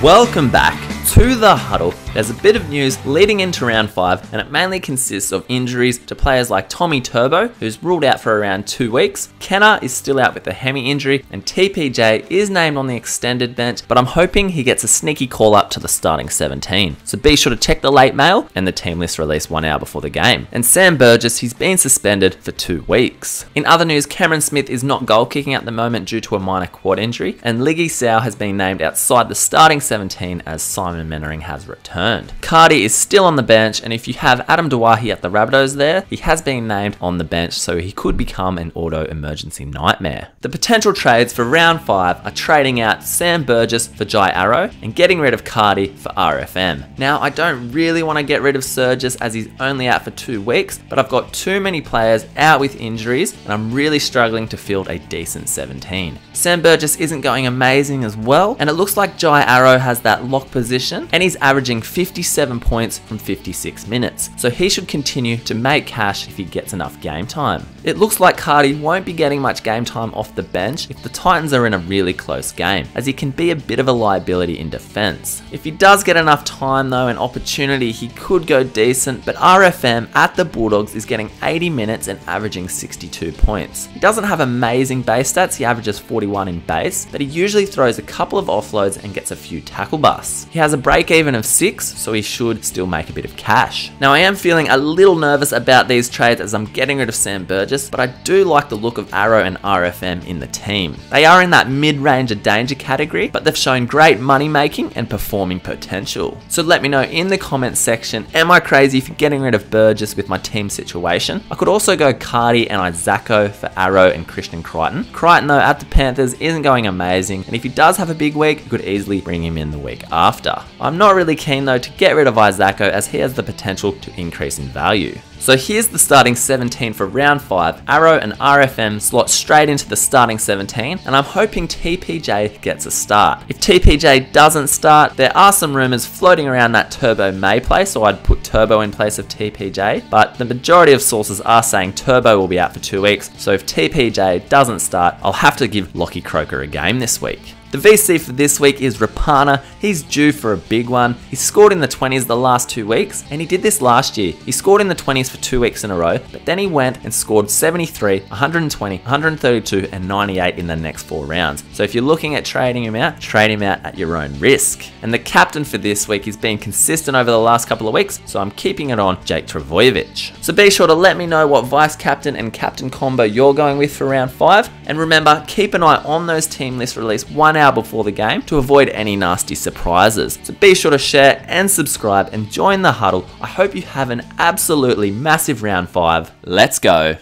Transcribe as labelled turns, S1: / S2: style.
S1: Welcome back to the Huddle. There's a bit of news leading into round 5, and it mainly consists of injuries to players like Tommy Turbo, who's ruled out for around 2 weeks. Kenner is still out with a hemi injury, and TPJ is named on the extended bench, but I'm hoping he gets a sneaky call up to the starting 17. So be sure to check the late mail and the team list release 1 hour before the game. And Sam Burgess, he's been suspended for 2 weeks. In other news, Cameron Smith is not goal kicking at the moment due to a minor quad injury, and Liggy Sow has been named outside the starting 17 as Simon Mannering has returned. Cardi is still on the bench, and if you have Adam Dawahi at the Rabbitohs there, he has been named on the bench, so he could become an auto emergency nightmare. The potential trades for round 5 are trading out Sam Burgess for Jai Arrow and getting rid of Cardi for RFM. Now, I don't really want to get rid of Surgess as he's only out for 2 weeks, but I've got too many players out with injuries, and I'm really struggling to field a decent 17. Sam Burgess isn't going amazing as well, and it looks like Jai Arrow has that lock position, and he's averaging 57 points from 56 minutes, so he should continue to make cash if he gets enough game time. It looks like Cardi won't be getting much game time off the bench if the Titans are in a really close game, as he can be a bit of a liability in defense. If he does get enough time though and opportunity, he could go decent, but RFM at the Bulldogs is getting 80 minutes and averaging 62 points. He doesn't have amazing base stats, he averages 41 in base, but he usually throws a couple of offloads and gets a few tackle busts. He has a break even of 6, so he should still make a bit of cash. Now, I am feeling a little nervous about these trades as I'm getting rid of Sam Burgess, but I do like the look of Arrow and RFM in the team. They are in that mid-range of danger category, but they've shown great money making and performing potential. So let me know in the comments section, am I crazy for getting rid of Burgess with my team situation? I could also go Cardi and Isacco for Arrow and Christian Crichton. Crichton though at the Panthers isn't going amazing, and if he does have a big week, you could easily bring him in the week after. I'm not really keen though to get rid of Isacco as he has the potential to increase in value. So here's the starting 17 for round 5. Arrow and RFM slot straight into the starting 17, and I'm hoping TPJ gets a start. If TPJ doesn't start, there are some rumours floating around that Turbo may play, so I'd put Turbo in place of TPJ, but the majority of sources are saying Turbo will be out for 2 weeks, so if TPJ doesn't start, I'll have to give Lockie Croker a game this week. The VC for this week is Rapana. He's due for a big one. He scored in the 20s the last 2 weeks, and he did this last year. He scored in the 20s for 2 weeks in a row, but then he went and scored 73, 120, 132, and 98 in the next 4 rounds. So if you're looking at trading him out, trade him out at your own risk. And the captain for this week is being consistent over the last couple of weeks, so I'm keeping it on Jake Trbojevic. So be sure to let me know what vice captain and captain combo you're going with for round 5. And remember, keep an eye on those team list release 1 hour before the game to avoid any nasty surprises. So be sure to share and subscribe and join the Huddle. I hope you have an absolutely massive round 5. Let's go.